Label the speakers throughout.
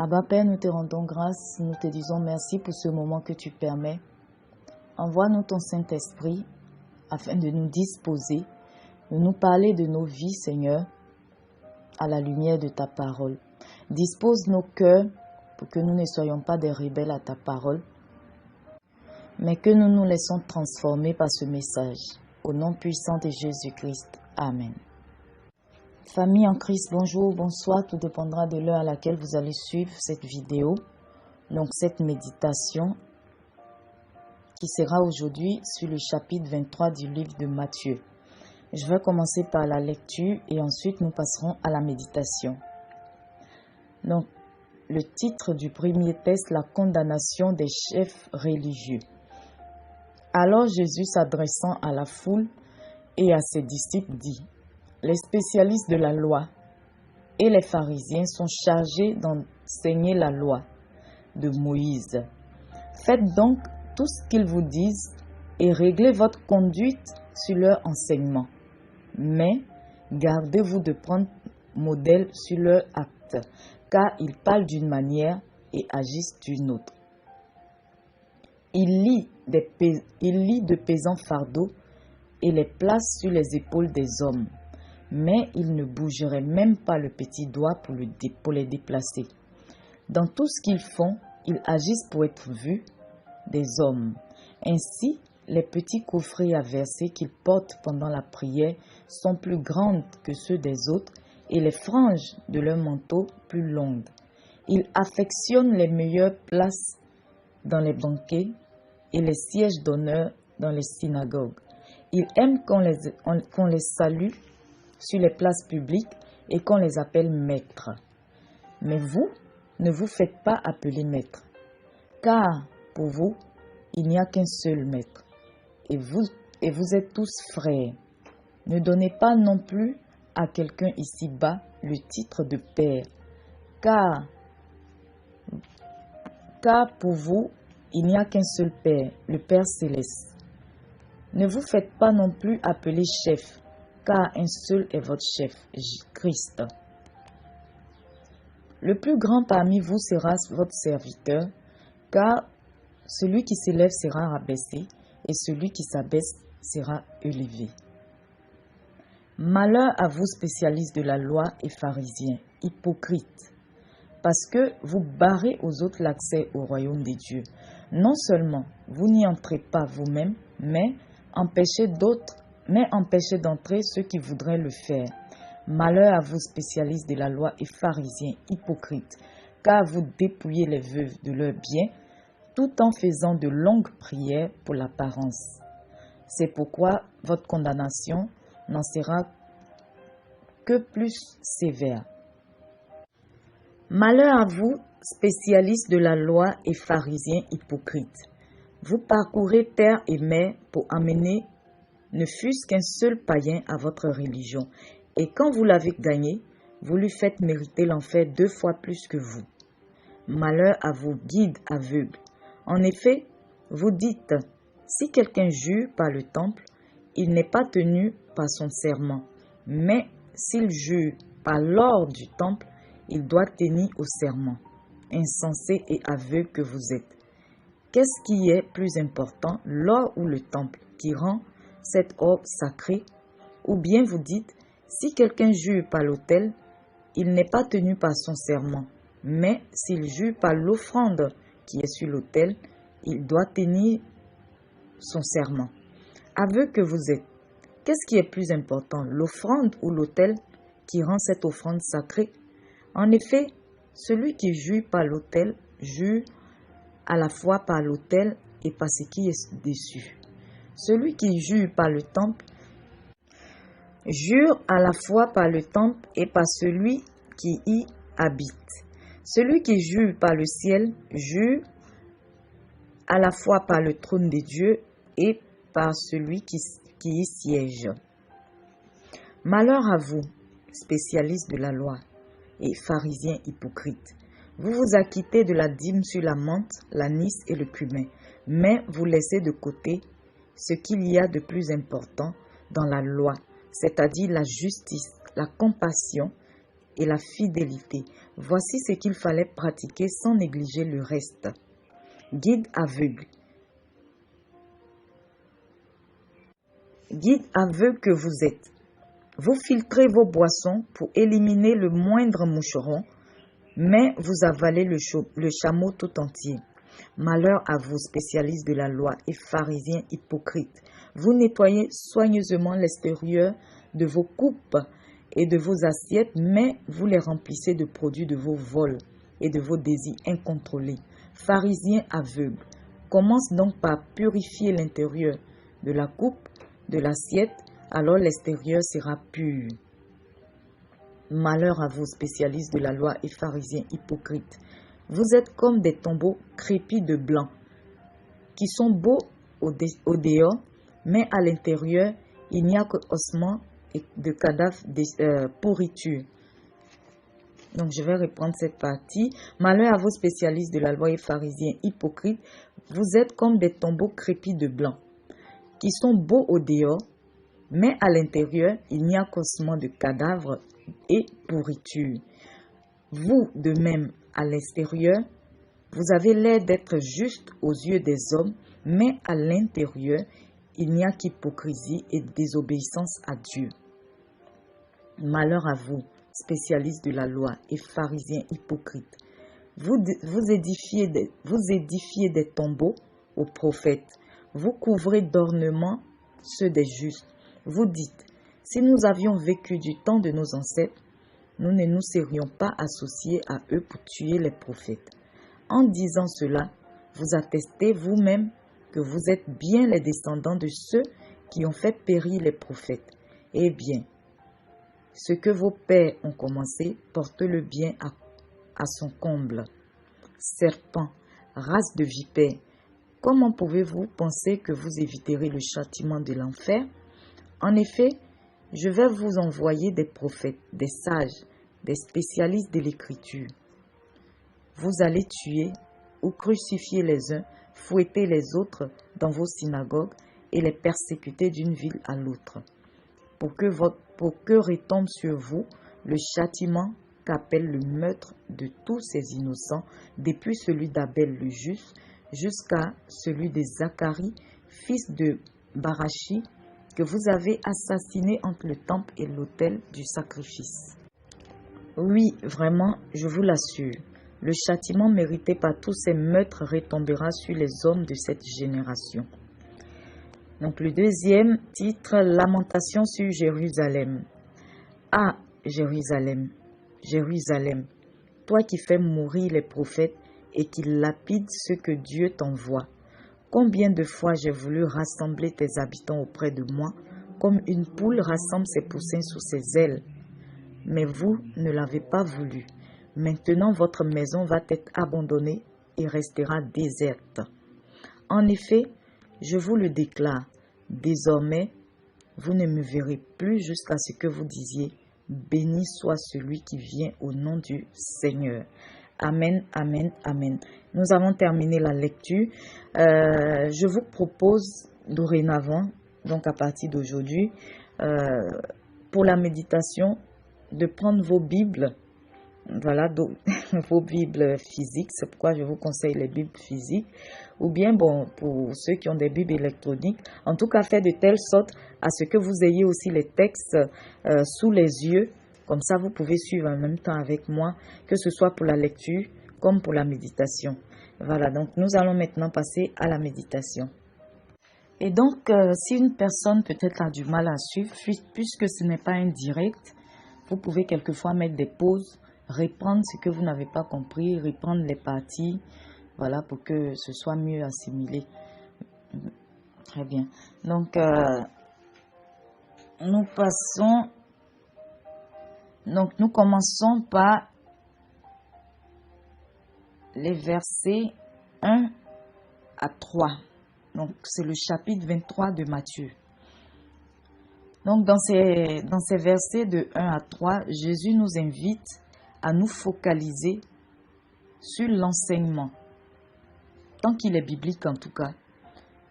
Speaker 1: Abba Père, nous te rendons grâce, nous te disons merci pour ce moment que tu permets. Envoie-nous ton Saint-Esprit afin de nous disposer, de nous parler de nos vies, Seigneur, à la lumière de ta parole. Dispose nos cœurs pour que nous ne soyons pas des rebelles à ta parole, mais que nous nous laissons transformer par ce message. Au nom puissant de Jésus-Christ. Amen. Famille en Christ, bonjour, bonsoir, tout dépendra de l'heure à laquelle vous allez suivre cette vidéo. Donc cette méditation qui sera aujourd'hui sur le chapitre 23 du livre de Matthieu. Je vais commencer par la lecture et ensuite nous passerons à la méditation. Donc le titre du premier texte, la condamnation des chefs religieux. Alors Jésus s'adressant à la foule et à ses disciples dit: les spécialistes de la loi et les pharisiens sont chargés d'enseigner la loi de Moïse. Faites donc tout ce qu'ils vous disent et réglez votre conduite sur leur enseignement. Mais gardez-vous de prendre modèle sur leur acte, car ils parlent d'une manière et agissent d'une autre. Ils lient de pesants fardeaux et les placent sur les épaules des hommes. Mais ils ne bougeraient même pas le petit doigt pour les déplacer. Dans tout ce qu'ils font, ils agissent pour être vus des hommes. Ainsi, les petits coffrets à verser qu'ils portent pendant la prière sont plus grandes que ceux des autres et les franges de leur manteau plus longues. Ils affectionnent les meilleures places dans les banquets et les sièges d'honneur dans les synagogues. Ils aiment qu'on les salue sur les places publiques et qu'on les appelle maîtres. Mais vous, ne vous faites pas appeler maître, car pour vous, il n'y a qu'un seul maître, et vous êtes tous frères. Ne donnez pas non plus à quelqu'un ici-bas le titre de père, car pour vous, il n'y a qu'un seul Père, le Père céleste. Ne vous faites pas non plus appeler chef, car un seul est votre chef, Christ. Le plus grand parmi vous sera votre serviteur, car celui qui s'élève sera rabaissé, et celui qui s'abaisse sera élevé. Malheur à vous, spécialistes de la loi et pharisiens, hypocrites, parce que vous barrez aux autres l'accès au royaume des dieux. Non seulement vous n'y entrez pas vous-même, mais empêchez d'entrer ceux qui voudraient le faire. Malheur à vous, spécialistes de la loi et pharisiens, hypocrites, car vous dépouillez les veuves de leurs biens, tout en faisant de longues prières pour l'apparence. C'est pourquoi votre condamnation n'en sera que plus sévère. Malheur à vous, spécialistes de la loi et pharisiens hypocrites. Vous parcourez terre et mer pour amener ne fût-ce qu'un seul païen à votre religion. Et quand vous l'avez gagné, vous lui faites mériter l'enfer 2 fois plus que vous. Malheur à vous, guides aveugles. En effet, vous dites, si quelqu'un jure par le temple, il n'est pas tenu par son serment. Mais s'il jure par l'or du temple, il doit tenir au serment. Insensé et aveugle que vous êtes. Qu'est-ce qui est plus important, l'or ou le temple, qui rend cet or sacré? Ou bien vous dites, si quelqu'un jure par l'autel, il n'est pas tenu par son serment. Mais s'il jure par l'offrande qui est sur l'autel, il doit tenir son serment. Aveugle que vous êtes. Qu'est-ce qui est plus important, l'offrande ou l'autel qui rend cette offrande sacrée? En effet, celui qui jure par l'autel, jure à la fois par l'autel et par ce qui est dessus. Celui qui jure par le temple, jure à la fois par le temple et par celui qui y habite. Celui qui jure par le ciel, jure à la fois par le trône de Dieu et par celui qui y siège. Malheur à vous, spécialistes de la loi et pharisiens hypocrites. Vous vous acquittez de la dîme sur la menthe, l'anis et le cumin, mais vous laissez de côté ce qu'il y a de plus important dans la loi, c'est-à-dire la justice, la compassion et la fidélité. Voici ce qu'il fallait pratiquer sans négliger le reste. Guide aveugle. Guide aveugle que vous êtes. Vous filtrez vos boissons pour éliminer le moindre moucheron, mais vous avalez le chameau tout entier. Malheur à vous, spécialistes de la loi et pharisiens hypocrites. Vous nettoyez soigneusement l'extérieur de vos coupes et de vos assiettes, mais vous les remplissez de produits de vos vols et de vos désirs incontrôlés. Pharisiens aveugles, commence donc par purifier l'intérieur de la coupe, de l'assiette, alors l'extérieur sera pur. Malheur à vous, spécialistes de la loi et pharisiens hypocrites. Vous êtes comme des tombeaux crépis de blanc, qui sont beaux au dehors, mais à l'intérieur, il n'y a que ossements et de cadavres de pourriture. Donc, je vais reprendre cette partie. Malheur à vos spécialistes de la loi et pharisiens hypocrites. Vous êtes comme des tombeaux crépis de blanc, qui sont beaux au dehors, mais à l'intérieur, il n'y a qu'ossements de cadavres et pourriture. Vous, de même, à l'extérieur, vous avez l'air d'être juste aux yeux des hommes, mais à l'intérieur, il n'y a qu'hypocrisie et désobéissance à Dieu. Malheur à vous, spécialistes de la loi et pharisiens hypocrites. Vous édifiez des tombeaux aux prophètes. Vous couvrez d'ornements ceux des justes. Vous dites, si nous avions vécu du temps de nos ancêtres, nous ne nous serions pas associés à eux pour tuer les prophètes. En disant cela, vous attestez vous-même que vous êtes bien les descendants de ceux qui ont fait périr les prophètes. Eh bien, ce que vos pères ont commencé, portez-le bien à son comble. Serpents, race de vipères, comment pouvez-vous penser que vous éviterez le châtiment de l'enfer? En effet, je vais vous envoyer des prophètes, des sages, des spécialistes de l'écriture. Vous allez tuer ou crucifier les uns, fouetter les autres dans vos synagogues et les persécuter d'une ville à l'autre, pour que retombe sur vous le châtiment qu'appelle le meurtre de tous ces innocents, depuis celui d'Abel le juste jusqu'à celui de Zacharie, fils de Barachi, que vous avez assassiné entre le temple et l'autel du sacrifice. Oui, vraiment, je vous l'assure, le châtiment mérité par tous ces meurtres retombera sur les hommes de cette génération. Donc le deuxième titre, Lamentation sur Jérusalem. Ah, Jérusalem, Jérusalem, toi qui fais mourir les prophètes et qui lapides ceux que Dieu t'envoie. Combien de fois j'ai voulu rassembler tes habitants auprès de moi, comme une poule rassemble ses poussins sous ses ailes. Mais vous ne l'avez pas voulu. Maintenant, votre maison va être abandonnée et restera déserte. En effet, je vous le déclare, désormais, vous ne me verrez plus jusqu'à ce que vous disiez, béni soit celui qui vient au nom du Seigneur. Amen, amen, amen. Nous avons terminé la lecture. Je vous propose dorénavant, donc à partir d'aujourd'hui, pour la méditation, de prendre vos Bibles. Voilà, donc, vos Bibles physiques, c'est pourquoi je vous conseille les Bibles physiques, ou bien, bon, pour ceux qui ont des Bibles électroniques, en tout cas, faites de telle sorte à ce que vous ayez aussi les textes sous les yeux, comme ça vous pouvez suivre en même temps avec moi, que ce soit pour la lecture comme pour la méditation. Voilà, donc nous allons maintenant passer à la méditation. Et donc, si une personne peut-être a du mal à suivre, puisque ce n'est pas un direct, vous pouvez quelquefois mettre des pauses, reprendre ce que vous n'avez pas compris, reprendre les parties, voilà, pour que ce soit mieux assimilé. Très bien. Donc, nous commençons par les versets 1 à 3. Donc, c'est le chapitre 23 de Matthieu. Donc, dans ces versets de 1 à 3, Jésus nous invite à nous focaliser sur l'enseignement, tant qu'il est biblique en tout cas.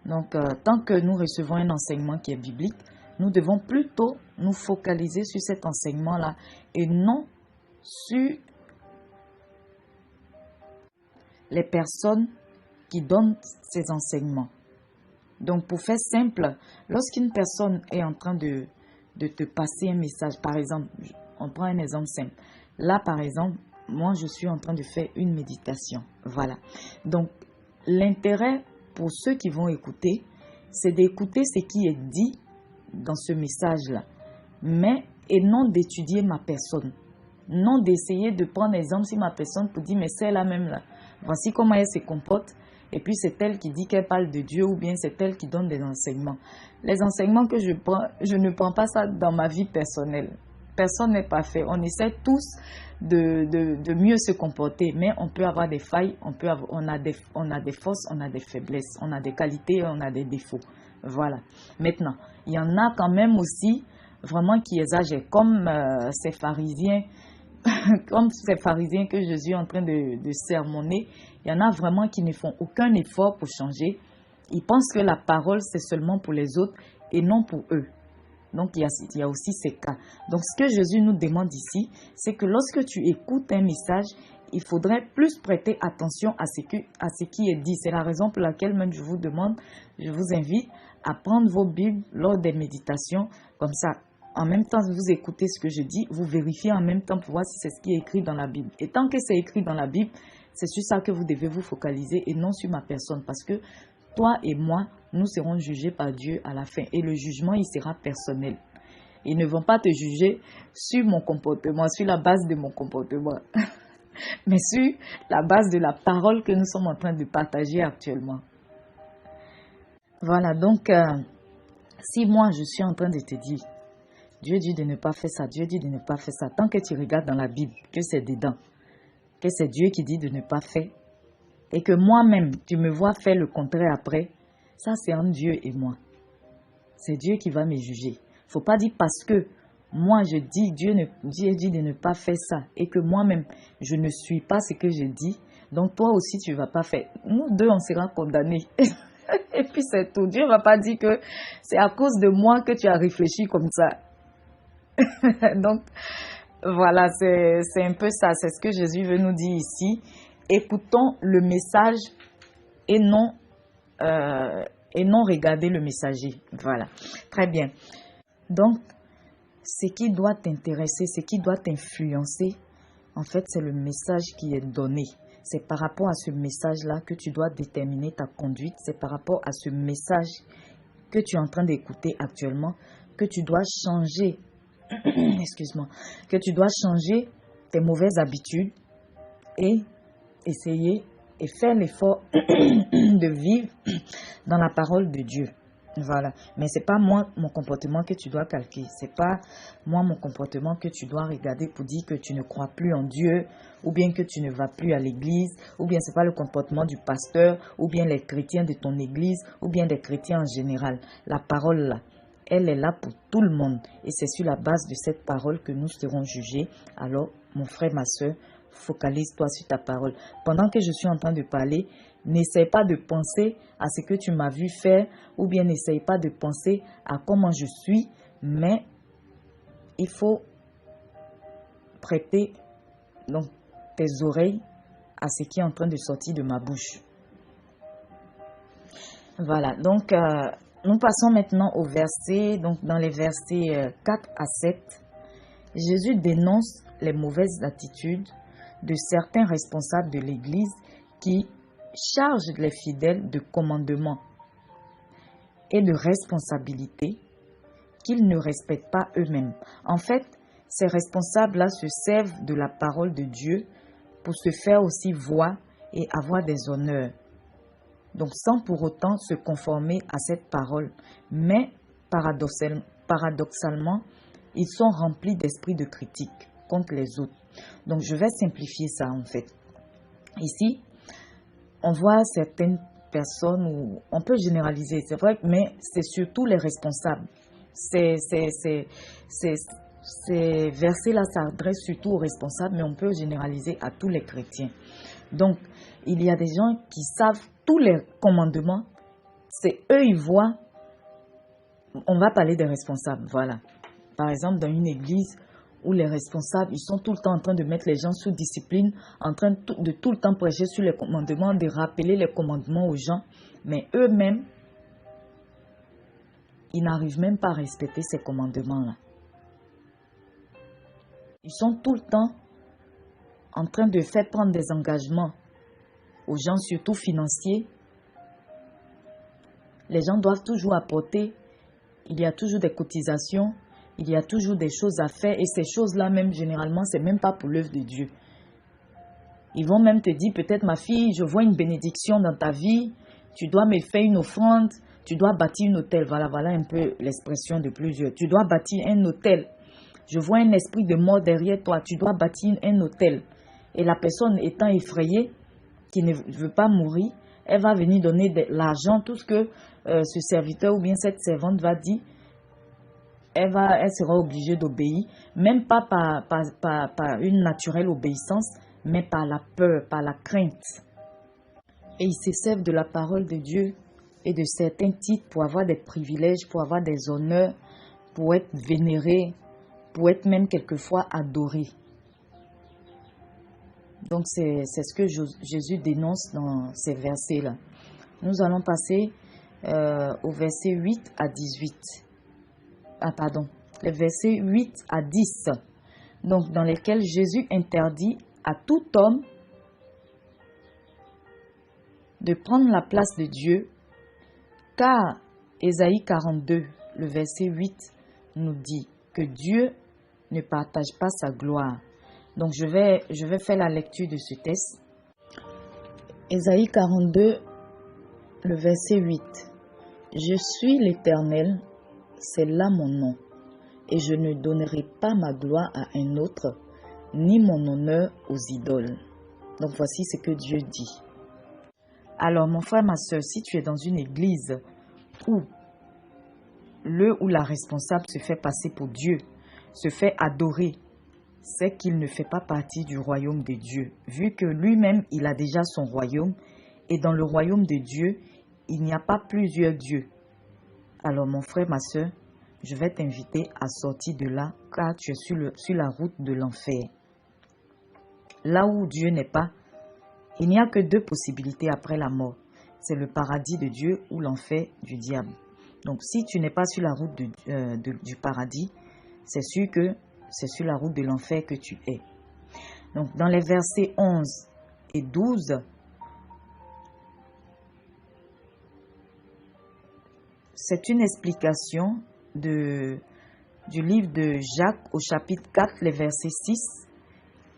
Speaker 1: Donc, tant que nous recevons un enseignement qui est biblique, nous devons plutôt nous focaliser sur cet enseignement-là et non sur les personnes qui donnent ces enseignements. Donc, pour faire simple, lorsqu'une personne est en train de te passer un message, par exemple, on prend un exemple simple. Là, par exemple, moi, je suis en train de faire une méditation. Voilà. Donc, l'intérêt pour ceux qui vont écouter, c'est d'écouter ce qui est dit dans ce message-là, et non d'étudier ma personne. Non d'essayer de prendre exemple sur ma personne pour dire, mais c'est la même là. Voici comment elle se comporte. Et puis c'est elle qui dit qu'elle parle de Dieu ou bien c'est elle qui donne des enseignements. Les enseignements que je prends, je ne prends pas ça dans ma vie personnelle. Personne n'est parfait. On essaie tous de mieux se comporter, mais on peut avoir des failles, on a des forces, on a des faiblesses, on a des qualités, on a des défauts. Voilà. Maintenant, il y en a quand même aussi vraiment qui exagèrent, comme ces pharisiens. Comme ces pharisiens que Jésus est en train de sermonner, il y en a vraiment qui ne font aucun effort pour changer. Ils pensent que la parole, c'est seulement pour les autres et non pour eux. Donc, il y a aussi ces cas. Donc, ce que Jésus nous demande ici, c'est que lorsque tu écoutes un message, il faudrait plus prêter attention à ce qui est dit. C'est la raison pour laquelle même je vous invite à prendre vos Bibles lors des méditations, comme ça. En même temps, vous écoutez ce que je dis, vous vérifiez en même temps pour voir si c'est ce qui est écrit dans la Bible. Et tant que c'est écrit dans la Bible, c'est sur ça que vous devez vous focaliser et non sur ma personne. Parce que toi et moi, nous serons jugés par Dieu à la fin. Et le jugement, il sera personnel. Ils ne vont pas te juger sur mon comportement, sur la base de mon comportement, mais sur la base de la parole que nous sommes en train de partager actuellement. Voilà, donc, si moi, je suis en train de te dire, Dieu dit de ne pas faire ça, Dieu dit de ne pas faire ça. Tant que tu regardes dans la Bible, que c'est dedans, que c'est Dieu qui dit de ne pas faire, et que moi-même, tu me vois faire le contraire après, ça c'est entre Dieu et moi. C'est Dieu qui va me juger. Il ne faut pas dire parce que moi je dis, Dieu dit de ne pas faire ça, et que moi-même, je ne suis pas ce que je dis, donc toi aussi tu ne vas pas faire. Nous deux, on sera condamnés. Et puis c'est tout. Dieu ne va pas dire que c'est à cause de moi que tu as réfléchi comme ça. Donc, voilà, c'est un peu ça. C'est ce que Jésus veut nous dire ici. Écoutons le message et non regarder le messager. Voilà, très bien. Donc, ce qui doit t'intéresser, ce qui doit t'influencer, en fait, c'est le message qui est donné. C'est par rapport à ce message-là que tu dois déterminer ta conduite. C'est par rapport à ce message que tu es en train d'écouter actuellement que tu dois changer. Excuse-moi, que tu dois changer tes mauvaises habitudes et essayer et faire l'effort de vivre dans la parole de Dieu. Voilà. Mais c'est pas moi, mon comportement que tu dois calquer. C'est pas moi, mon comportement que tu dois regarder pour dire que tu ne crois plus en Dieu, ou bien que tu ne vas plus à l'église, ou bien c'est pas le comportement du pasteur, ou bien les chrétiens de ton église, ou bien des chrétiens en général. La parole là, elle est là pour tout le monde. Et c'est sur la base de cette parole que nous serons jugés. Alors, mon frère, ma soeur, focalise-toi sur ta parole. Pendant que je suis en train de parler, n'essaie pas de penser à ce que tu m'as vu faire, ou bien n'essaie pas de penser à comment je suis, mais il faut prêter donc, tes oreilles à ce qui est en train de sortir de ma bouche. Voilà, donc nous passons maintenant au verset, donc dans les versets 4 à 7. Jésus dénonce les mauvaises attitudes de certains responsables de l'Église qui chargent les fidèles de commandements et de responsabilités qu'ils ne respectent pas eux-mêmes. En fait, ces responsables-là se servent de la parole de Dieu pour se faire aussi voir et avoir des honneurs. Donc, sans pour autant se conformer à cette parole. Mais, paradoxalement, ils sont remplis d'esprit de critique contre les autres. Donc, je vais simplifier ça, en fait. Ici, on voit certaines personnes, où on peut généraliser, c'est vrai, mais c'est surtout les responsables. Ces versets-là s'adressent surtout aux responsables, mais on peut généraliser à tous les chrétiens. Donc, il y a des gens qui savent tous les commandements. C'est eux, ils voient. On va parler des responsables, voilà. Par exemple, dans une église où les responsables, ils sont tout le temps en train de mettre les gens sous discipline, en train de tout le temps prêcher sur les commandements, de rappeler les commandements aux gens. Mais eux-mêmes, ils n'arrivent même pas à respecter ces commandements-là. Ils sont tout le temps en train de faire prendre des engagements aux gens, surtout financiers. Les gens doivent toujours apporter. Il y a toujours des cotisations. Il y a toujours des choses à faire. Et ces choses-là, même généralement, ce n'est même pas pour l'œuvre de Dieu. Ils vont même te dire, peut-être ma fille, je vois une bénédiction dans ta vie. Tu dois me faire une offrande. Tu dois bâtir un hôtel. Voilà un peu l'expression de plusieurs. Tu dois bâtir un hôtel. Je vois un esprit de mort derrière toi. Tu dois bâtir un hôtel. Et la personne étant effrayée, qui ne veut pas mourir, elle va venir donner de l'argent, tout ce que ce serviteur ou bien cette servante va dire, elle sera obligée d'obéir, même pas par une naturelle obéissance, mais par la peur, par la crainte. Et ils se servent de la parole de Dieu et de certains titres pour avoir des privilèges, pour avoir des honneurs, pour être vénérés, pour être même quelquefois adorés. Donc c'est ce que Jésus dénonce dans ces versets-là. Nous allons passer au verset 8 à 18. Les versets 8 à 10. Donc dans lesquels Jésus interdit à tout homme de prendre la place de Dieu, car Ésaïe 42, le verset 8, nous dit que Dieu ne partage pas sa gloire. Donc je vais faire la lecture de ce texte. Ésaïe 42, le verset 8. Je suis l'Éternel, c'est là mon nom, et je ne donnerai pas ma gloire à un autre, ni mon honneur aux idoles. Donc voici ce que Dieu dit. Alors mon frère, ma soeur, si tu es dans une église où le ou la responsable se fait passer pour Dieu, se fait adorer, c'est qu'il ne fait pas partie du royaume de Dieu, vu que lui-même, il a déjà son royaume, et dans le royaume de Dieu, il n'y a pas plusieurs dieux. Alors mon frère, ma soeur, je vais t'inviter à sortir de là, car tu es sur la route de l'enfer. Là où Dieu n'est pas, il n'y a que deux possibilités après la mort. C'est le paradis de Dieu ou l'enfer du diable. Donc si tu n'es pas sur la route du paradis, c'est sûr que c'est sur la route de l'enfer que tu es. Donc dans les versets 11 et 12, c'est une explication du livre de Jacques au chapitre 4, les versets 6,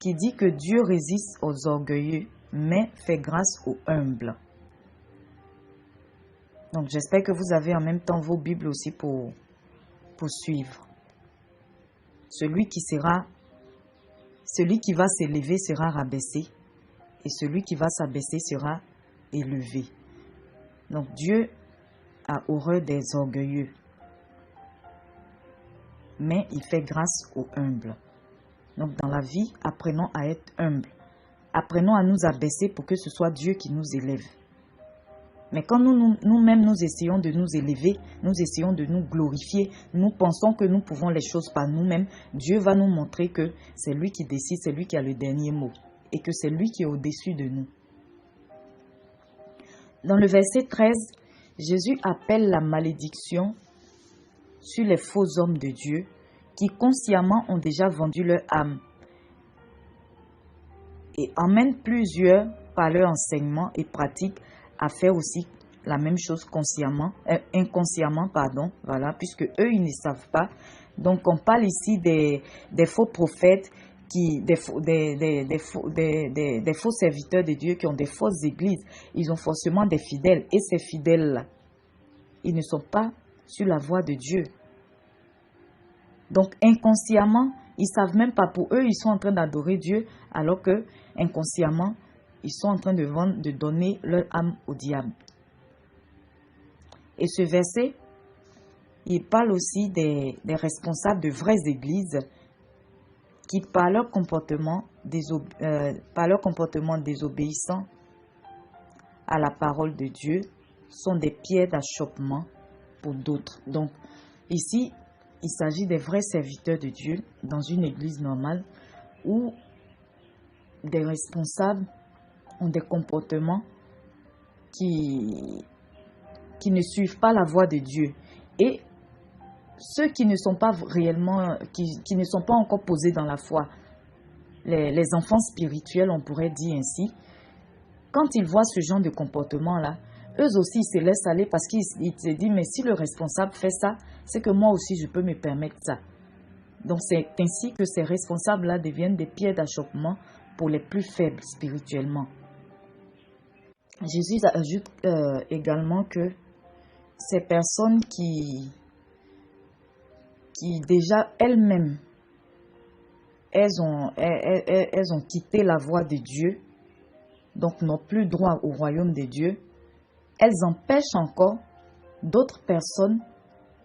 Speaker 1: qui dit que Dieu résiste aux orgueilleux, mais fait grâce aux humbles. Donc j'espère que vous avez en même temps vos Bibles aussi pour suivre. Celui qui va s'élever sera rabaissé, et celui qui va s'abaisser sera élevé. Donc Dieu a horreur des orgueilleux, mais il fait grâce aux humbles. Donc dans la vie, apprenons à être humbles. Apprenons à nous abaisser pour que ce soit Dieu qui nous élève. Mais quand nous-mêmes nous essayons de nous élever, nous essayons de nous glorifier, nous pensons que nous pouvons les choses par nous-mêmes, Dieu va nous montrer que c'est lui qui décide, c'est lui qui a le dernier mot et que c'est lui qui est au-dessus de nous. Dans le verset 13, Jésus appelle la malédiction sur les faux hommes de Dieu qui consciemment ont déjà vendu leur âme et emmènent plusieurs par leur enseignement et pratique à faire aussi la même chose inconsciemment, voilà, puisque eux, ils ne savent pas. Donc, on parle ici des faux prophètes, des faux serviteurs de Dieu qui ont des fausses églises. Ils ont forcément des fidèles, et ces fidèles-là, ils ne sont pas sur la voie de Dieu. Donc, inconsciemment, ils ne savent même pas, pour eux, ils sont en train d'adorer Dieu, alors que, inconsciemment, ils sont en train de donner leur âme au diable. Et ce verset, il parle aussi des responsables de vraies églises qui, par leur comportement désobéissant à la parole de Dieu, sont des pierres d'achoppement pour d'autres. Donc, ici, il s'agit des vrais serviteurs de Dieu dans une église normale où des responsables ont des comportements qui ne suivent pas la voie de Dieu. Et ceux qui ne sont pas réellement, qui ne sont pas encore posés dans la foi, les enfants spirituels, on pourrait dire ainsi, quand ils voient ce genre de comportement-là, eux aussi ils se laissent aller parce qu'ils se disent, mais si le responsable fait ça, c'est que moi aussi je peux me permettre ça. Donc c'est ainsi que ces responsables-là deviennent des pierres d'achoppement pour les plus faibles spirituellement. Jésus ajoute également que ces personnes qui déjà elles-mêmes, elles ont quitté la voie de Dieu, donc n'ont plus droit au royaume de Dieu, elles empêchent encore d'autres personnes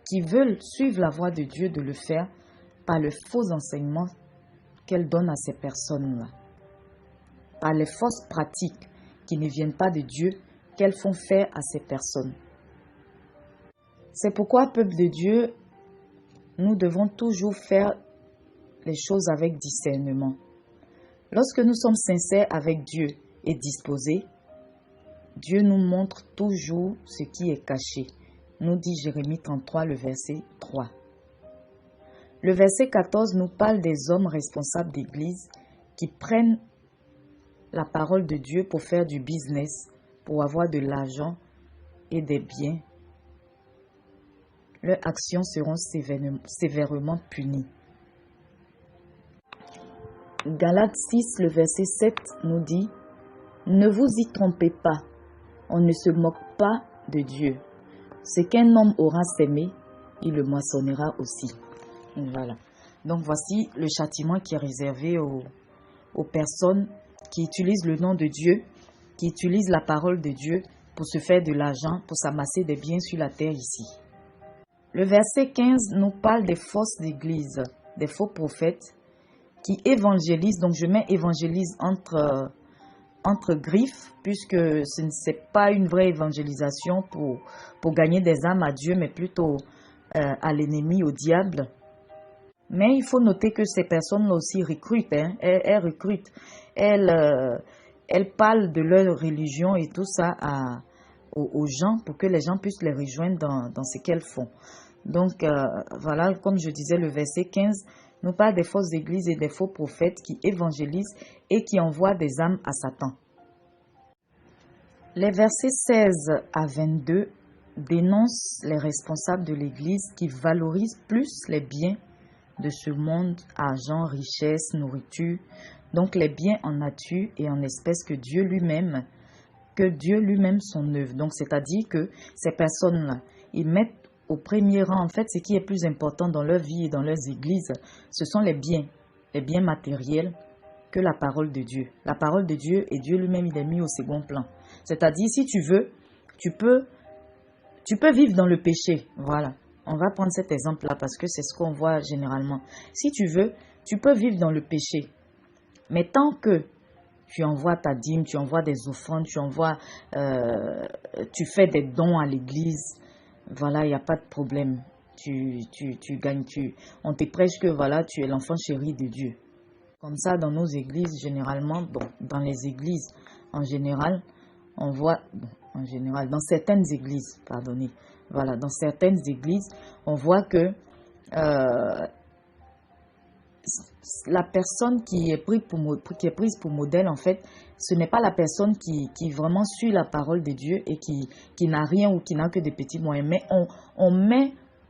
Speaker 1: qui veulent suivre la voie de Dieu de le faire par le faux enseignement qu'elles donnent à ces personnes-là, par les fausses pratiques qui ne viennent pas de Dieu qu'elles font faire à ces personnes. C'est pourquoi, peuple de Dieu, nous devons toujours faire les choses avec discernement. Lorsque nous sommes sincères avec Dieu et disposés, Dieu nous montre toujours ce qui est caché, nous dit Jérémie 33, le verset 3. Le verset 14 nous parle des hommes responsables d'église qui prennent la parole de Dieu pour faire du business, pour avoir de l'argent et des biens. Leurs actions seront sévèrement punies. Galates 6, le verset 7 nous dit « Ne vous y trompez pas, on ne se moque pas de Dieu. Ce qu'un homme aura sémé, il le moissonnera aussi. » Voilà. Donc voici le châtiment qui est réservé aux personnes qui utilisent le nom de Dieu, qui utilisent la parole de Dieu pour se faire de l'argent, pour s'amasser des biens sur la terre ici. Le verset 15 nous parle des fausses églises, des faux prophètes qui évangélisent. Donc je mets évangélise entre griffes, puisque ce n'est pas une vraie évangélisation pour gagner des âmes à Dieu, mais plutôt à l'ennemi, au diable. Mais il faut noter que ces personnes-là aussi recrutent, elles recrutent, elles parlent de leur religion et tout ça aux gens pour que les gens puissent les rejoindre dans ce qu'elles font. Donc voilà, comme je disais, le verset 15 nous parle des fausses églises et des faux prophètes qui évangélisent et qui envoient des âmes à Satan. Les versets 16 à 22 dénoncent les responsables de l'église qui valorisent plus les biens de ce monde, argent, richesse, nourriture, donc les biens en nature et en espèces que Dieu lui-même son œuvre. Donc c'est-à-dire que ces personnes-là, ils mettent au premier rang, en fait, ce qui est plus important dans leur vie et dans leurs églises, ce sont les biens matériels que la parole de Dieu. La parole de Dieu et Dieu lui-même, il est mis au second plan. C'est-à-dire, si tu veux, tu peux vivre dans le péché. Voilà. On va prendre cet exemple-là parce que c'est ce qu'on voit généralement. Si tu veux, tu peux vivre dans le péché. Mais tant que tu envoies ta dîme, tu envoies des offrandes, tu fais des dons à l'église, voilà, il n'y a pas de problème. Tu gagnes, on te prêche que voilà, tu es l'enfant chéri de Dieu. Comme ça, dans nos églises, généralement, dans les églises en général, on voit, dans certaines églises, pardonnez, voilà, dans certaines églises, on voit que la personne qui est prise pour modèle, en fait, ce n'est pas la personne qui vraiment suit la parole de Dieu et qui n'a rien ou qui n'a que des petits moyens. Mais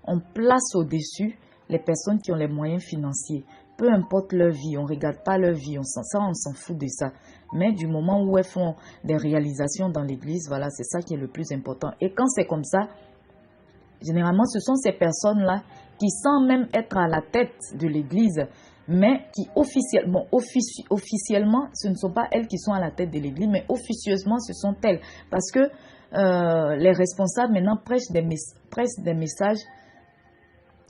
Speaker 1: on place au-dessus les personnes qui ont les moyens financiers. Peu importe leur vie, on ne regarde pas leur vie, on s'en fout de ça. Mais du moment où elles font des réalisations dans l'église, voilà, c'est ça qui est le plus important. Et quand c'est comme ça, généralement, ce sont ces personnes-là qui, sans même être à la tête de l'église, mais qui officiellement, ce ne sont pas elles qui sont à la tête de l'église, mais officieusement, ce sont elles. Parce que les responsables maintenant prêchent des messages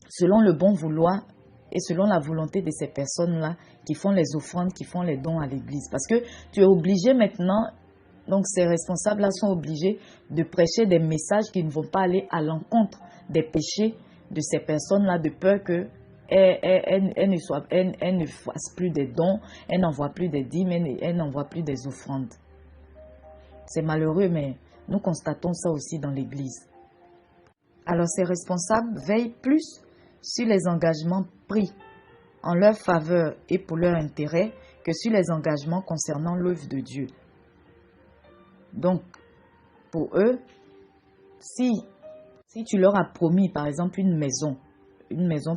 Speaker 1: selon le bon vouloir et selon la volonté de ces personnes-là qui font les offrandes, qui font les dons à l'église. Parce que tu es obligé maintenant, donc ces responsables-là sont obligés de prêcher des messages qui ne vont pas aller à l'encontre des péchés de ces personnes-là de peur que elle ne fasse plus des dons, elle n'envoie plus des dîmes, elle n'envoie plus des offrandes. C'est malheureux, mais nous constatons ça aussi dans l'Église. Alors ces responsables veillent plus sur les engagements pris en leur faveur et pour leur intérêt que sur les engagements concernant l'œuvre de Dieu. Donc, pour eux, si tu leur as promis, par exemple, une maison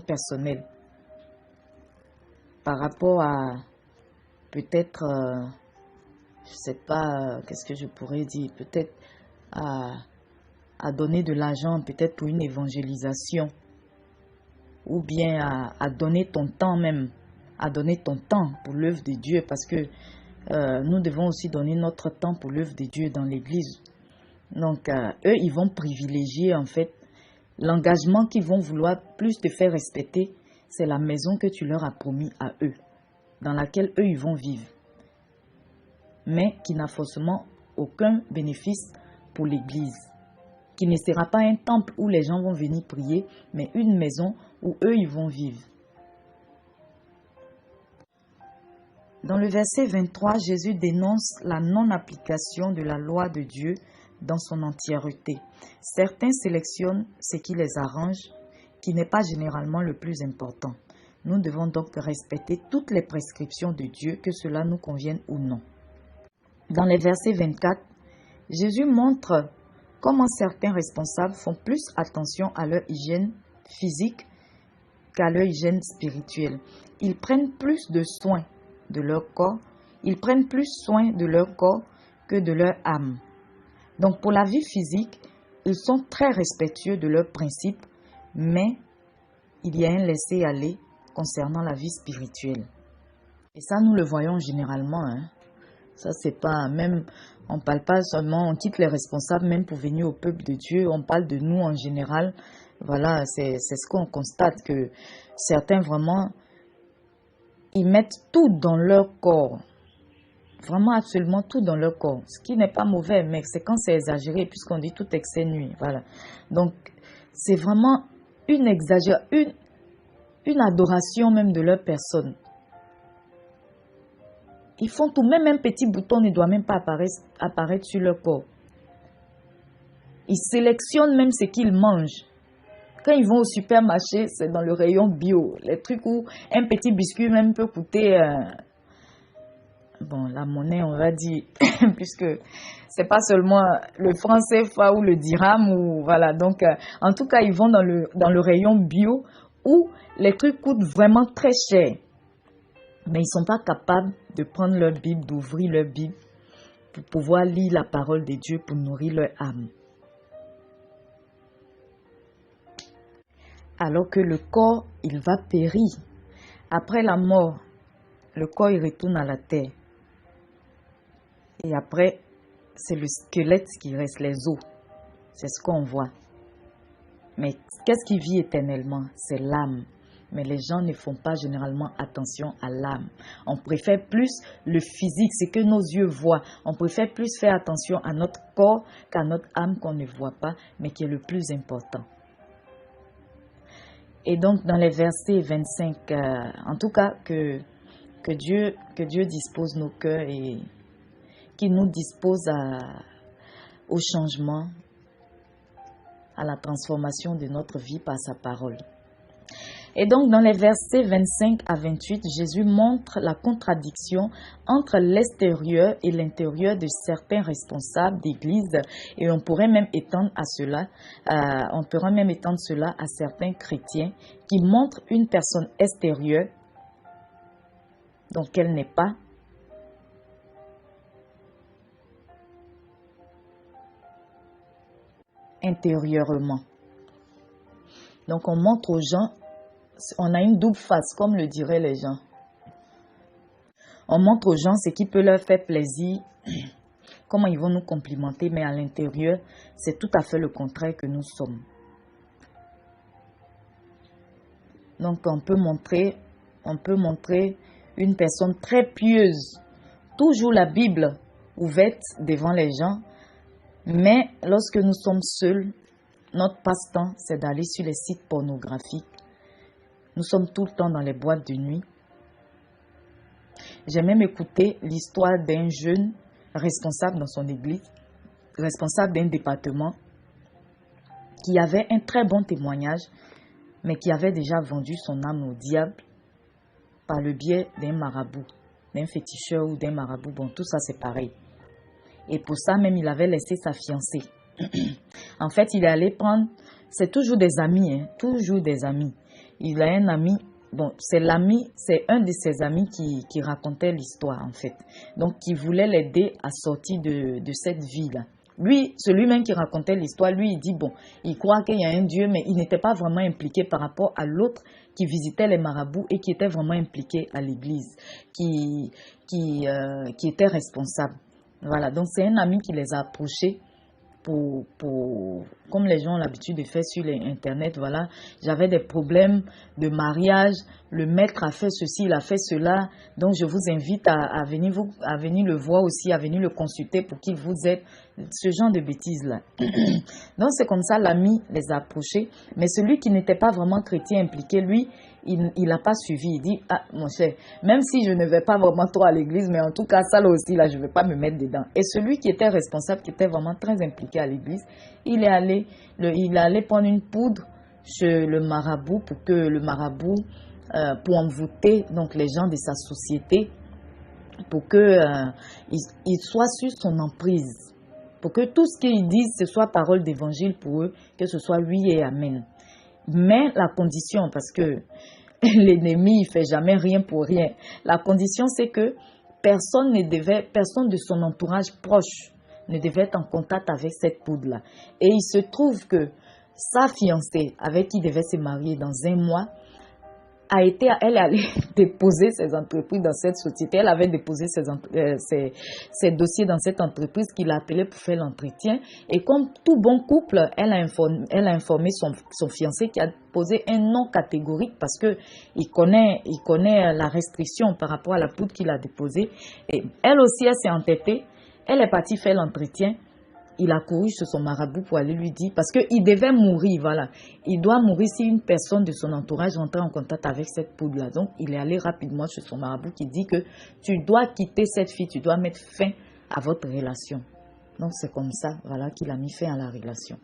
Speaker 1: personnelle, par rapport à peut-être, je ne sais pas, qu'est-ce que je pourrais dire, peut-être à donner de l'argent, peut-être pour une évangélisation, ou bien à donner ton temps même, à donner ton temps pour l'œuvre de Dieu, parce que nous devons aussi donner notre temps pour l'œuvre de Dieu dans l'Église. Donc, eux, ils vont privilégier en fait l'engagement qu'ils vont vouloir plus te faire respecter, c'est la maison que tu leur as promis à eux, dans laquelle eux, ils vont vivre, mais qui n'a forcément aucun bénéfice pour l'Église, qui ne sera pas un temple où les gens vont venir prier, mais une maison où eux, ils vont vivre. Dans le verset 23, Jésus dénonce la non-application de la loi de Dieu dans son entièreté. Certains sélectionnent ce qui les arrange, qui n'est pas généralement le plus important. Nous devons donc respecter toutes les prescriptions de Dieu, que cela nous convienne ou non. Dans les versets 24, Jésus montre comment certains responsables font plus attention à leur hygiène physique qu'à leur hygiène spirituelle. Ils prennent plus de soin de leur corps, ils prennent plus soin de leur corps que de leur âme. Donc pour la vie physique, ils sont très respectueux de leurs principes, mais il y a un laisser-aller concernant la vie spirituelle. Et ça, nous le voyons généralement. Ça, c'est pas même, on ne parle pas seulement, on quitte les responsables même pour venir au peuple de Dieu, on parle de nous en général. Voilà, c'est ce qu'on constate, que certains vraiment, ils mettent tout dans leur corps. Vraiment absolument tout dans leur corps. Ce qui n'est pas mauvais, mais c'est quand c'est exagéré, puisqu'on dit tout excès nuit. Voilà. Donc, c'est vraiment une exagération, une adoration même de leur personne. Ils font tout, même un petit bouton ne doit même pas apparaître sur leur corps. Ils sélectionnent même ce qu'ils mangent. Quand ils vont au supermarché, c'est dans le rayon bio. Les trucs où un petit biscuit même peut coûter, la monnaie, on va dire, puisque c'est pas seulement le franc CFA ou le dirham, ou voilà. Donc, en tout cas, ils vont dans le rayon bio où les trucs coûtent vraiment très cher. Mais ils ne sont pas capables de prendre leur Bible, d'ouvrir leur Bible pour pouvoir lire la parole de Dieu, pour nourrir leur âme. Alors que le corps, il va périr. Après la mort, le corps, il retourne à la terre. Et après, c'est le squelette qui reste, les os. C'est ce qu'on voit. Mais qu'est-ce qui vit éternellement? C'est l'âme. Mais les gens ne font pas généralement attention à l'âme. On préfère plus le physique, ce que nos yeux voient. On préfère plus faire attention à notre corps qu'à notre âme qu'on ne voit pas, mais qui est le plus important. Et donc, dans les versets 25, en tout cas, que Dieu dispose nos cœurs et qu'il nous dispose au changement, à la transformation de notre vie par sa parole. Et donc, dans les versets 25 à 28, Jésus montre la contradiction entre l'extérieur et l'intérieur de certains responsables d'église. Et on pourrait même étendre cela à certains chrétiens qui montrent une personne extérieure, donc elle n'est pas, intérieurement. Donc, on montre aux gens, on a une double face, comme le diraient les gens. On montre aux gens ce qui peut leur faire plaisir, comment ils vont nous complimenter, mais à l'intérieur, c'est tout à fait le contraire que nous sommes. Donc, on peut montrer une personne très pieuse, toujours la Bible ouverte devant les gens, mais lorsque nous sommes seuls, notre passe-temps, c'est d'aller sur les sites pornographiques. Nous sommes tout le temps dans les boîtes de nuit. J'ai même écouté l'histoire d'un jeune responsable dans son église, responsable d'un département, qui avait un très bon témoignage, mais qui avait déjà vendu son âme au diable par le biais d'un marabout, d'un féticheur ou d'un marabout. Bon, tout ça c'est pareil. Et pour ça même, il avait laissé sa fiancée. En fait, il est allé prendre, c'est toujours des amis, hein, toujours des amis. Il a un ami, bon, c'est un de ses amis qui racontait l'histoire en fait. Donc, qui voulait l'aider à sortir de cette vie-là. Lui, celui-même qui racontait l'histoire, lui, il dit, bon, il croit qu'il y a un Dieu, mais il n'était pas vraiment impliqué par rapport à l'autre qui visitait les marabouts et qui était vraiment impliqué à l'église, qui était responsable. Voilà, donc c'est un ami qui les a approchés comme les gens ont l'habitude de faire sur Internet, voilà, j'avais des problèmes de mariage, le maître a fait ceci, il a fait cela, donc je vous invite à venir le voir aussi, à venir le consulter pour qu'il vous aide, ce genre de bêtises-là. Donc c'est comme ça, l'ami les a approchés, mais celui qui n'était pas vraiment chrétien impliqué, lui, il n'a pas suivi. Il dit, ah mon cher, même si je ne vais pas vraiment trop à l'église, mais en tout cas ça là aussi, là, je ne vais pas me mettre dedans. Et celui qui était responsable, qui était vraiment très impliqué à l'église, il est allé prendre une poudre chez le marabout pour que le marabout, pour envoûter donc les gens de sa société, pour que il soit sur son emprise, pour que tout ce qu'ils disent, ce soit parole d'évangile pour eux, que ce soit oui et amen. Mais la condition, parce que l'ennemi, il ne fait jamais rien pour rien. La condition, c'est que personne de son entourage proche ne devait être en contact avec cette poudre-là. Et il se trouve que sa fiancée, avec qui il devait se marier dans 1 mois, elle allait déposer ses entreprises dans cette société. Elle avait déposé ses dossiers dans cette entreprise qu'il a appelée pour faire l'entretien. Et comme tout bon couple, elle a informé son fiancé qui a posé un non catégorique parce que il connaît la restriction par rapport à la poudre qu'il a déposée. Et elle aussi, elle s'est entêtée. Elle est partie faire l'entretien. Il a couru sur son marabout pour aller lui dire, parce qu'il devait mourir, voilà. Il doit mourir si une personne de son entourage rentre en contact avec cette poudre-là. Donc, il est allé rapidement chez son marabout qui dit que tu dois quitter cette fille, tu dois mettre fin à votre relation. Donc, c'est comme ça, voilà, qu'il a mis fin à la relation.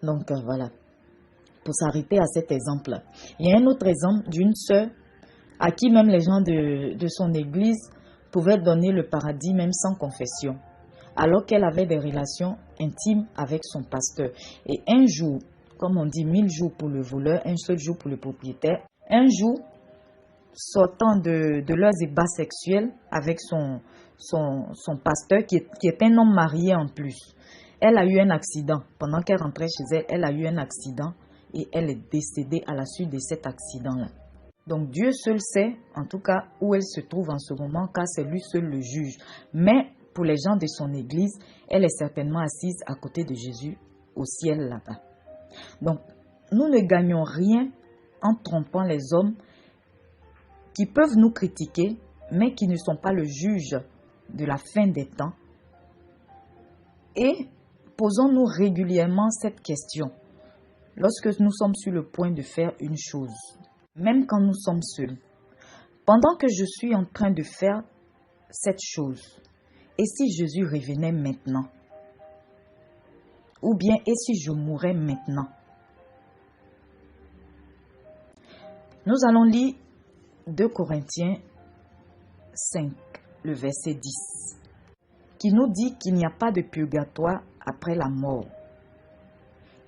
Speaker 1: Donc, voilà. Pour s'arrêter à cet exemple. Il y a un autre exemple d'une sœur à qui même les gens de son église pouvaient donner le paradis même sans confession, alors qu'elle avait des relations intimes avec son pasteur. Et un jour, comme on dit 1000 jours pour le voleur, un seul jour pour le propriétaire, un jour, sortant de leurs ébats sexuels avec son pasteur, qui est un homme marié en plus, elle a eu un accident. Pendant qu'elle rentrait chez elle, elle a eu un accident et elle est décédée à la suite de cet accident-là. Donc Dieu seul sait, en tout cas, où elle se trouve en ce moment, car c'est lui seul le juge. Mais pour les gens de son église, elle est certainement assise à côté de Jésus au ciel là-bas. Donc, nous ne gagnons rien en trompant les hommes qui peuvent nous critiquer, mais qui ne sont pas le juge de la fin des temps. Et posons-nous régulièrement cette question lorsque nous sommes sur le point de faire une chose, même quand nous sommes seuls. Pendant que je suis en train de faire cette chose, et si Jésus revenait maintenant? Ou bien, et si je mourais maintenant? Nous allons lire 2 Corinthiens 5, le verset 10, qui nous dit qu'il n'y a pas de purgatoire après la mort.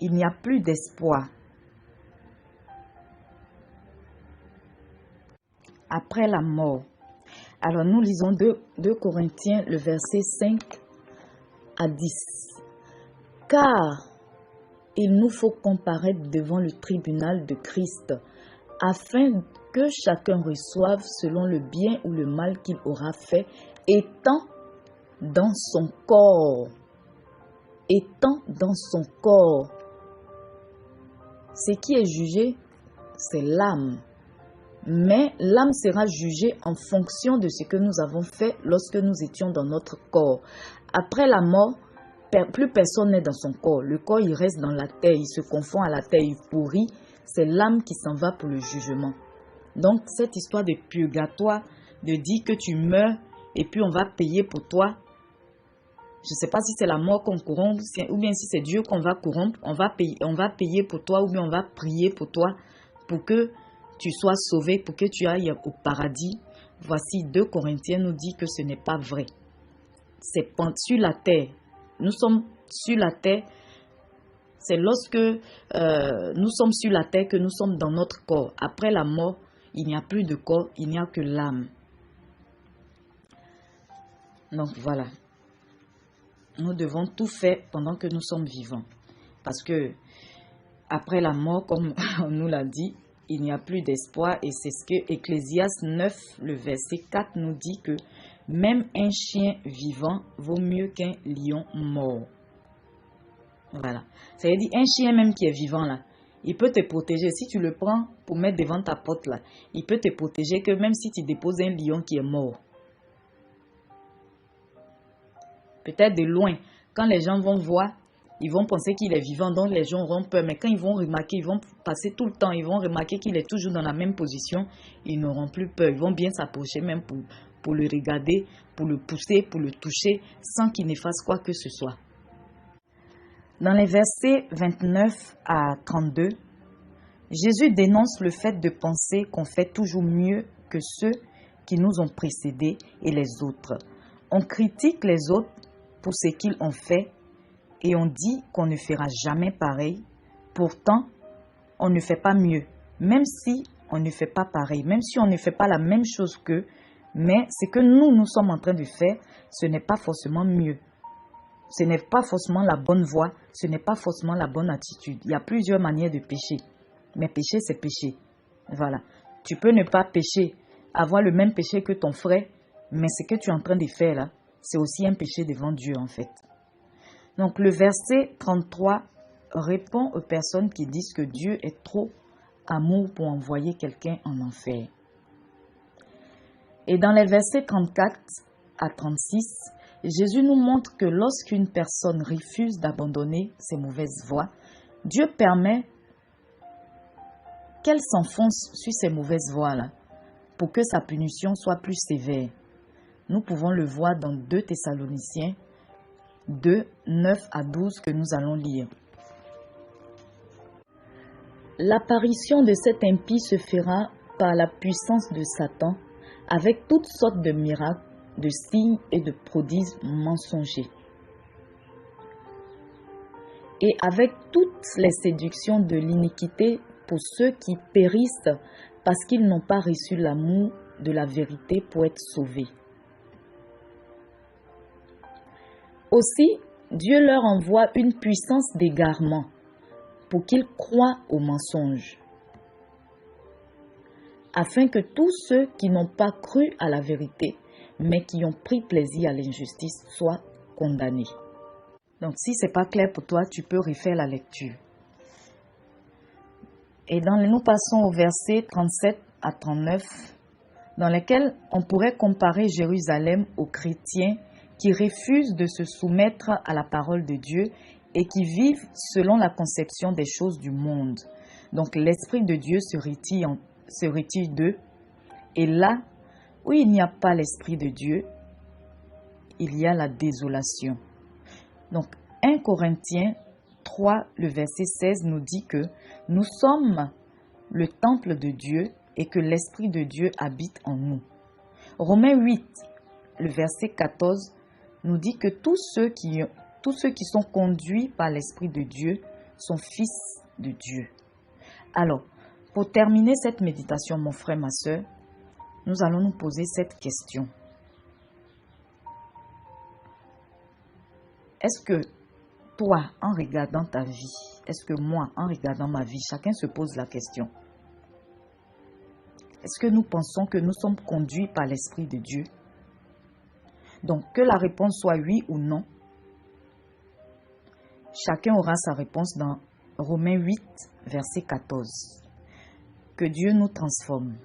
Speaker 1: Il n'y a plus d'espoir. Après la mort. Alors nous lisons 2 Corinthiens, le verset 5 à 10. Car il nous faut comparaître devant le tribunal de Christ, afin que chacun reçoive selon le bien ou le mal qu'il aura fait, étant dans son corps. Étant dans son corps. Ce qui est jugé, c'est l'âme. Mais l'âme sera jugée en fonction de ce que nous avons fait lorsque nous étions dans notre corps. Après la mort, plus personne n'est dans son corps. Le corps, il reste dans la terre, il se confond à la terre, il pourrit. C'est l'âme qui s'en va pour le jugement. Donc, cette histoire de purgatoire, de dire que tu meurs et puis on va payer pour toi. Je ne sais pas si c'est la mort qu'on corrompt ou bien si c'est Dieu qu'on va corrompre. On va payer pour toi ou bien on va prier pour toi pour que tu sois sauvé, pour que tu ailles au paradis. Voici 2 Corinthiens nous dit que ce n'est pas vrai. C'est sur la terre. Nous sommes sur la terre. C'est lorsque nous sommes sur la terre que nous sommes dans notre corps. Après la mort, il n'y a plus de corps, il n'y a que l'âme. Donc voilà. Nous devons tout faire pendant que nous sommes vivants. Parce que après la mort, comme on nous l'a dit, il n'y a plus d'espoir. Et c'est ce que Ecclésiaste 9, le verset 4 nous dit que même un chien vivant vaut mieux qu'un lion mort. Voilà. Ça veut dire un chien même qui est vivant là, il peut te protéger. Si tu le prends pour mettre devant ta porte là, il peut te protéger que même si tu déposes un lion qui est mort. Peut-être de loin, quand les gens vont voir, ils vont penser qu'il est vivant, donc les gens auront peur. Mais quand ils vont remarquer, ils vont passer tout le temps, ils vont remarquer qu'il est toujours dans la même position, ils n'auront plus peur. Ils vont bien s'approcher même pour le regarder, pour le pousser, pour le toucher, sans qu'il ne fasse quoi que ce soit. Dans les versets 29 à 32, Jésus dénonce le fait de penser qu'on fait toujours mieux que ceux qui nous ont précédés et les autres. On critique les autres pour ce qu'ils ont fait et on dit qu'on ne fera jamais pareil. Pourtant, on ne fait pas mieux, même si on ne fait pas pareil, même si on ne fait pas la même chose qu'eux, mais ce que nous sommes en train de faire, ce n'est pas forcément mieux. Ce n'est pas forcément la bonne voie, ce n'est pas forcément la bonne attitude. Il y a plusieurs manières de pécher, mais pécher, c'est pécher. Voilà. Tu peux ne pas pécher, avoir le même péché que ton frère, mais ce que tu es en train de faire là, c'est aussi un péché devant Dieu en fait. Donc le verset 33 répond aux personnes qui disent que Dieu est trop amour pour envoyer quelqu'un en enfer. Et dans les versets 34 à 36, Jésus nous montre que lorsqu'une personne refuse d'abandonner ses mauvaises voies, Dieu permet qu'elle s'enfonce sur ces mauvaises voies-là pour que sa punition soit plus sévère. Nous pouvons le voir dans 2 Thessaloniciens 2, 9 à 12 que nous allons lire. L'apparition de cet impie se fera par la puissance de Satan avec toutes sortes de miracles, de signes et de prodiges mensongers. Et avec toutes les séductions de l'iniquité pour ceux qui périssent parce qu'ils n'ont pas reçu l'amour de la vérité pour être sauvés. Aussi, Dieu leur envoie une puissance d'égarement pour qu'ils croient aux mensonges, afin que tous ceux qui n'ont pas cru à la vérité, mais qui ont pris plaisir à l'injustice, soient condamnés. Donc, si ce n'est pas clair pour toi, tu peux refaire la lecture. Et nous passons au verset 37 à 39, dans lesquels on pourrait comparer Jérusalem aux chrétiens qui refusent de se soumettre à la parole de Dieu et qui vivent selon la conception des choses du monde. Donc l'Esprit de Dieu se retire d'eux. Et là où il n'y a pas l'Esprit de Dieu, il y a la désolation. Donc 1 Corinthiens 3, le verset 16 nous dit que nous sommes le temple de Dieu et que l'Esprit de Dieu habite en nous. Romains 8, le verset 14 nous dit que tous ceux qui sont conduits par l'Esprit de Dieu sont fils de Dieu. Alors, pour terminer cette méditation, mon frère, ma soeur, nous allons nous poser cette question. Est-ce que toi, en regardant ta vie, est-ce que moi, en regardant ma vie, chacun se pose la question. Est-ce que nous pensons que nous sommes conduits par l'Esprit de Dieu? Donc, que la réponse soit oui ou non, chacun aura sa réponse dans Romains 8, verset 14. Que Dieu nous transforme.